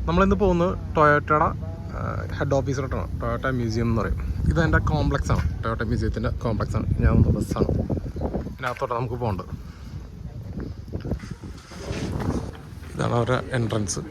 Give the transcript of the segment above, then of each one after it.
നമ്മളിന്ന് പോകുന്നത് ടൊയോട്ടയുടെ head ഓഫീസിലോട്ടാണ്. Toyota museum എന്ന് പറയും. ഇതെൻ്റെ കോംപ്ലക്സാണ്, ടൊയോട്ട മ്യൂസിയത്തിൻ്റെ കോംപ്ലക്സാണ്. ഞാൻ വന്ന ബസ്സാണ്, ഇതിനകത്തോട്ട് നമുക്ക് പോകേണ്ടത്. ഇതാണ് അവരുടെ എൻട്രൻസ്.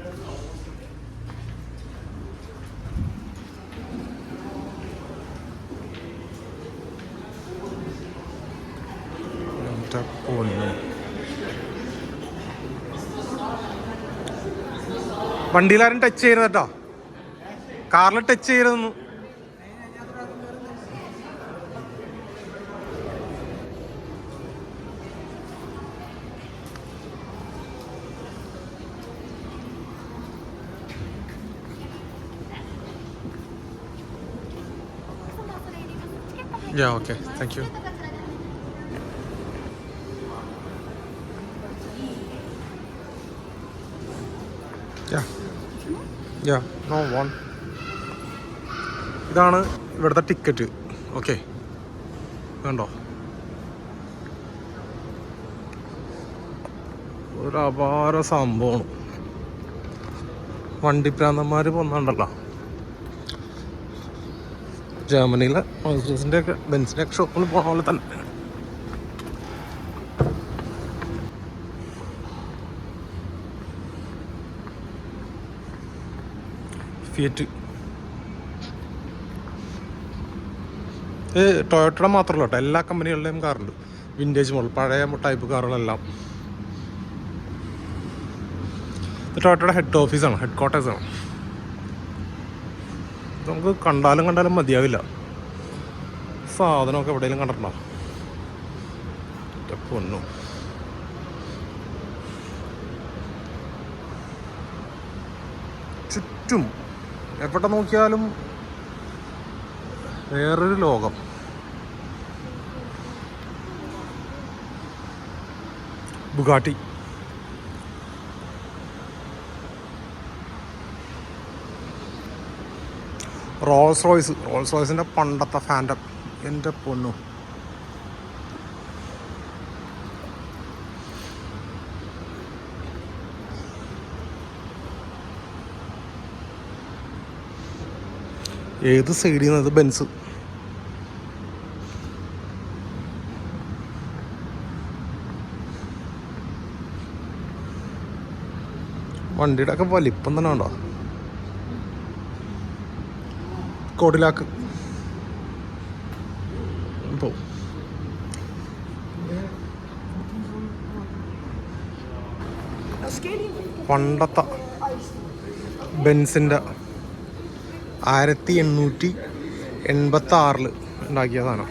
വണ്ടിയിലാരും ടച്ച് ചെയ്യരുത് കേട്ടോ, കാറിൽ ടച്ച് ചെയ്യരുതെന്ന്. Yeah, okay, thank you. Yeah, no one. ഇതാണ് ഇവിടുത്തെ ടിക്കറ്റ്. ഓക്കെ, കണ്ടോ, ഒരു അപാര സംഭവമാണ്. വണ്ടിപ്രാന്തന്മാർ പോന്നുണ്ടല്ലോ. ജർമ്മനിയിലെ മെഴ്സിഡീസിൻ്റെ ഒക്കെ ബെൻസിൻ്റെ ഒക്കെ ഷോപ്പിൽ പോണ പോലെ തന്നെ. ഫിയറ്റ് ടൊയോട്ടയുടെ മാത്രമല്ല കേട്ടോ, എല്ലാ കമ്പനികളുടെയും കാറുണ്ട്. വിൻറ്റേജ് മോഡൽ, പഴയ ടൈപ്പ് കാറുകളെല്ലാം. ഇത് ടൊയോട്ടയുടെ ഹെഡ് ഓഫീസാണ്, ഹെഡ് ക്വാർട്ടേഴ്സാണ്. നമുക്ക് കണ്ടാലും മതിയാവില്ല. സാധനമൊക്കെ എവിടെയെങ്കിലും കണ്ടിട്ടുണ്ടോ? പൊന്നു. ചുറ്റും എവിടെ നോക്കിയാലും വേറൊരു ലോകം. ബുഗാട്ടി, റോൾസ് റോയ്സിൻ്റെ പണ്ടത്തെ ഫാൻറ്റം. എൻ്റെ പൊന്നു, ഏത് സൈഡിൽ നിന്ന്? അത് ബെൻസ്. വണ്ടിയുടെ ഒക്കെ വലിപ്പം തന്നെ ഉണ്ടോ? കോഡിലാക്ക് പോ. പണ്ടത്തെ ബെൻസിൻ്റെ 1886 ഉണ്ടാക്കിയ സാധനം,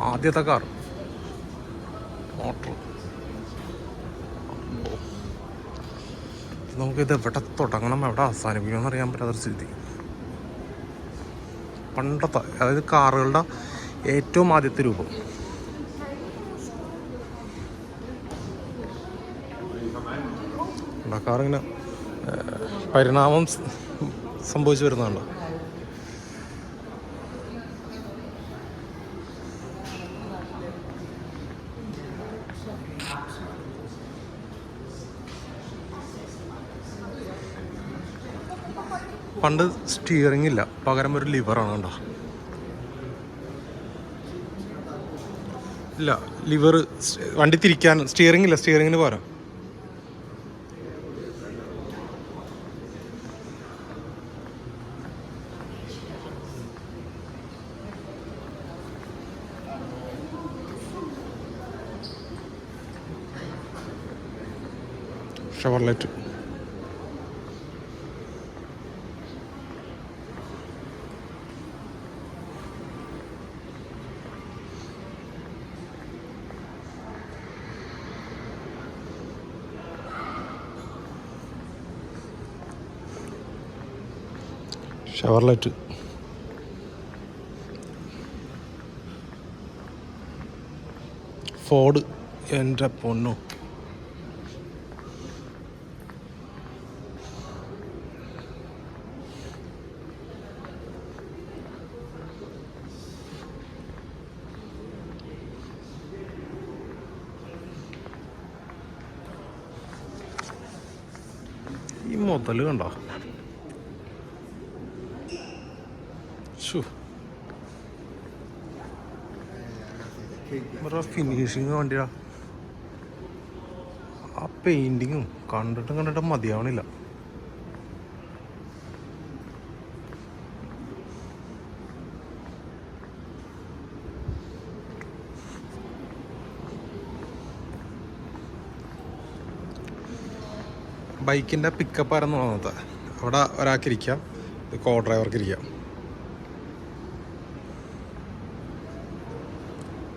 ആദ്യത്തെ കാർ, മോട്ടർ. നമുക്കിത് എവിടെ തുടങ്ങണം എവിടെ അവസാനിപ്പിക്കണം എന്നറിയാൻ പറ്റാത്തൊരു സ്ഥിതി. പണ്ടത്തെ, അതായത് കാറുകളുടെ ഏറ്റവും ആദ്യത്തെ രൂപം. കാറിങ്ങനെ പരിണാമം സംഭവിച്ചു വരുന്നതാണ്. പണ്ട് സ്റ്റിയറിംഗ് ഇല്ല, പകരം ഒരു ലിവറാണ്. കണ്ടോ? ഇല്ല, ലിവർ, വണ്ടി തിരിക്കാൻ സ്റ്റിയറിംഗ് ഇല്ല, സ്റ്റിയറിങ്ങിന് പോരാ. ഷെവർലെറ്റ്. ഷെവർലെറ്റ്. ഫോർഡ്. എൻ്റെ പൊന്നു, ഈ മുതൽ കണ്ടോ? ഫിനിഷിങ് വണ്ടിയാ. ആ പെയിന്റിങ്ങും കണ്ടിട്ടും മതിയാവണില്ല. ബൈക്കിൻ്റെ പിക്കപ്പ് ആയിരുന്നു വന്നത്. അവിടെ ഒരാൾക്ക് ഇരിക്കാം, കോ ഡ്രൈവർക്ക് ഇരിക്കാം.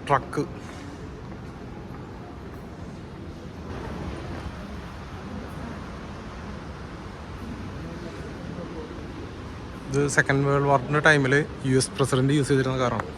ട്രക്ക് ഇത് സെക്കൻഡ് വേൾഡ് വാറിൻ്റെ ടൈമിൽ US പ്രസിഡന്റ് യൂസ് ചെയ്തിരുന്ന കാറാണ്.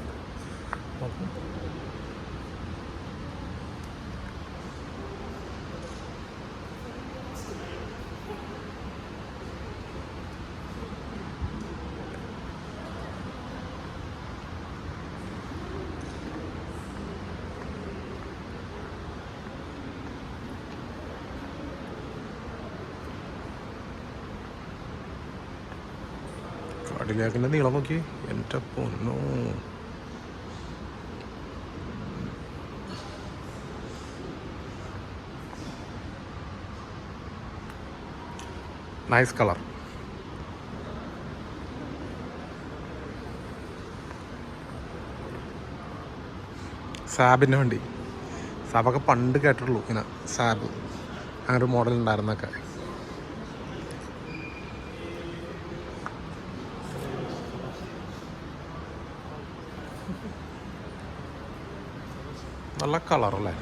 കടിലാക്കിൻ്റെ നീളം നോക്കി, എൻ്റെ പൊന്നോ. Nice colour. സാബിൻ്റെ വണ്ടി. സാബൊക്കെ പണ്ട് കേട്ടിട്ടുള്ളൂ ഇങ്ങനെ, സാബ് അങ്ങനെ ഒരു മോഡൽ ഉണ്ടായിരുന്നൊക്കെ. നല്ല കളറല്ലേ.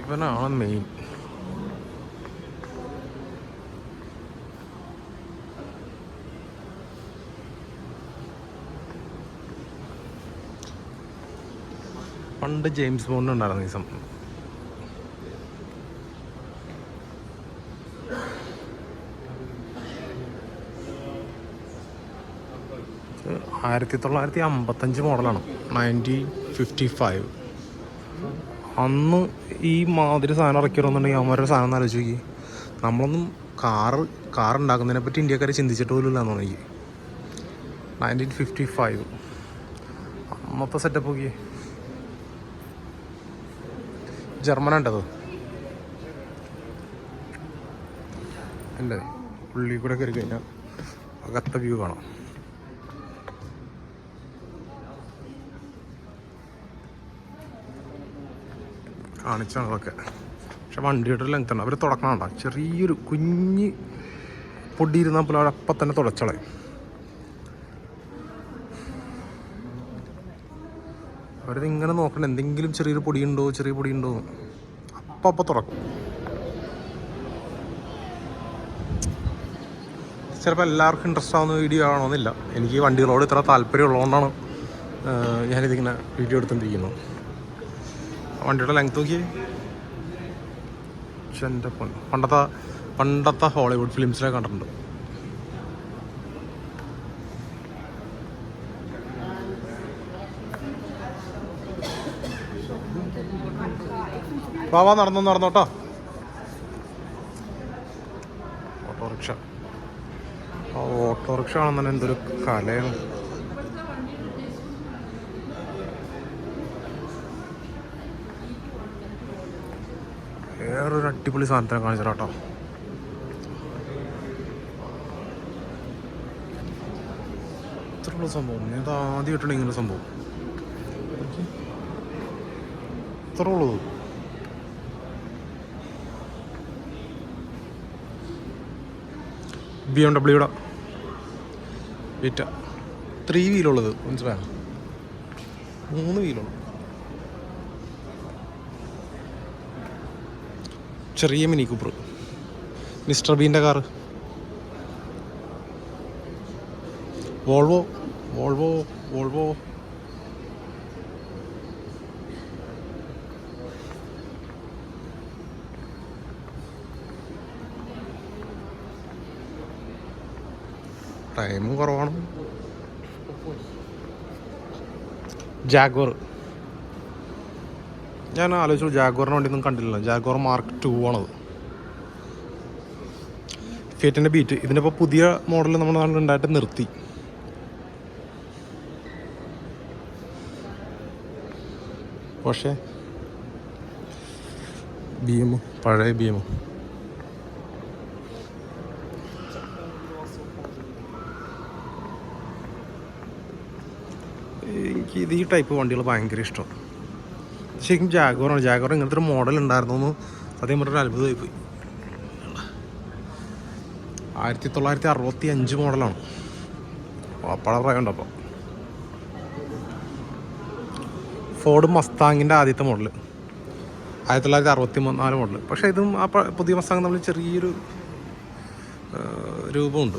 ഇവനാണ് മെയിൻ. പണ്ട് ജെയിംസ് ബോണ്ട് ഉണ്ടായിരുന്നു ഈ സംഭവം. ഇത് 1955 മോഡലാണ്, 1955. അന്ന് ഈ മാതിരി സാധനം ഇറക്കിയിരുന്നുണ്ടെങ്കിൽ അവന്മാരുടെ സാധനം ഒന്ന് ആലോചിച്ച് നോക്കി. നമ്മളൊന്നും കാർ ഉണ്ടാക്കുന്നതിനെ പറ്റി ഇന്ത്യക്കാർ ചിന്തിച്ചിട്ട് പോലും ഇല്ലാന്ന് തോന്നി. 1955 അന്നത്തെ സെറ്റപ്പ് നോക്കി. ജർമ്മനുണ്ടത് അല്ലേ. ഉള്ളിൽ കൂടെ കയറി കഴിഞ്ഞാൽ അകത്തെ വ്യൂ കാണാം. കാണിച്ചാണ് അതൊക്കെ. പക്ഷെ വണ്ടിയുടെ ലെങ്ത് ഉണ്ട്. അവർ തുടക്കണണ്ട, ചെറിയൊരു കുഞ്ഞ് പൊടി ഇരുന്നപ്പോൾ അവരപ്പം തന്നെ തുടച്ചളയും. അവരിതിങ്ങനെ നോക്കണം, എന്തെങ്കിലും ചെറിയ പൊടി ഉണ്ടോ അപ്പം തുറക്കും. ചിലപ്പോൾ എല്ലാവർക്കും ഇൻട്രസ്റ്റ് ആവുന്ന വീഡിയോ ആവണമെന്നില്ല. എനിക്ക് വണ്ടികളോട് ഇത്ര താല്പര്യം ഉള്ളതുകൊണ്ടാണ് ഞാനിതിങ്ങനെ വീഡിയോ എടുത്തുകൊണ്ടിരിക്കുന്നത്. വണ്ടിയുടെ ലെങ്ത് നോക്കി. എൻ്റെ പണ്ടത്തെ ഹോളിവുഡ് ഫിലിംസിനെ കണ്ടിട്ടുണ്ട്. വാ നടന്നോട്ടോ. ഓട്ടോറിക്ഷ ആണെന്ന് എന്തൊരു കലയാണ്. വേറൊരു അടിപൊളി സാധനത്തിനെ കാണിച്ചാട്ടോ. ഇത്രയുള്ള സംഭവം ഇത് ആദ്യമായിട്ടാണ് ഇങ്ങനെ സംഭവം. ഇത്ര ഉള്ളത്. BMW വിറ്റ 3 വീലുള്ളത്, മനസ്സിലായോ? 3 വീലുള്ളത്. ചെറിയ മിനി കൂപ്പർ, മിസ്റ്റർ ബീൻ്റെ കാറ്. വോൾവോ ടൈമും കുറവാണ്. ജാഗ്വർ ഞാൻ ആലോചിച്ചു ജാഗ്വാറിന് വണ്ടിയൊന്നും കണ്ടില്ല. ജാഗ്വാർ മാർക്ക് 2 ആണത്. ഫിയറ്റിൻ്റെ ബീറ്റ്. ഇതിൻ്റെ ഇപ്പോൾ പുതിയ മോഡൽ നമ്മുടെ നാട്ടിൽ ഉണ്ടായിട്ട് നിർത്തി. പക്ഷേ BM, പഴയ BM. എനിക്ക് ഈ ടൈപ്പ് വണ്ടികൾ ഭയങ്കര ഇഷ്ടമാണ്. ശരിക്കും ജാഗ്വാറാണ്. ജാഗ്വാർ ഇങ്ങനത്തെ ഒരു മോഡൽ ഉണ്ടായിരുന്നു എന്ന് സത്യം പറഞ്ഞൊരു അത്ഭുതമായി പോയി. 1965 മോഡലാണ്. അപ്പഴ പ്രായമുണ്ട്. അപ്പോൾ ഫോർഡ് മസ്താങ്ങിൻ്റെ ആദ്യത്തെ മോഡൽ 1964 മോഡൽ. പക്ഷേ ഇതും ആ പുതിയ മസ്താങ് തമ്മിൽ ചെറിയൊരു രൂപമുണ്ട്.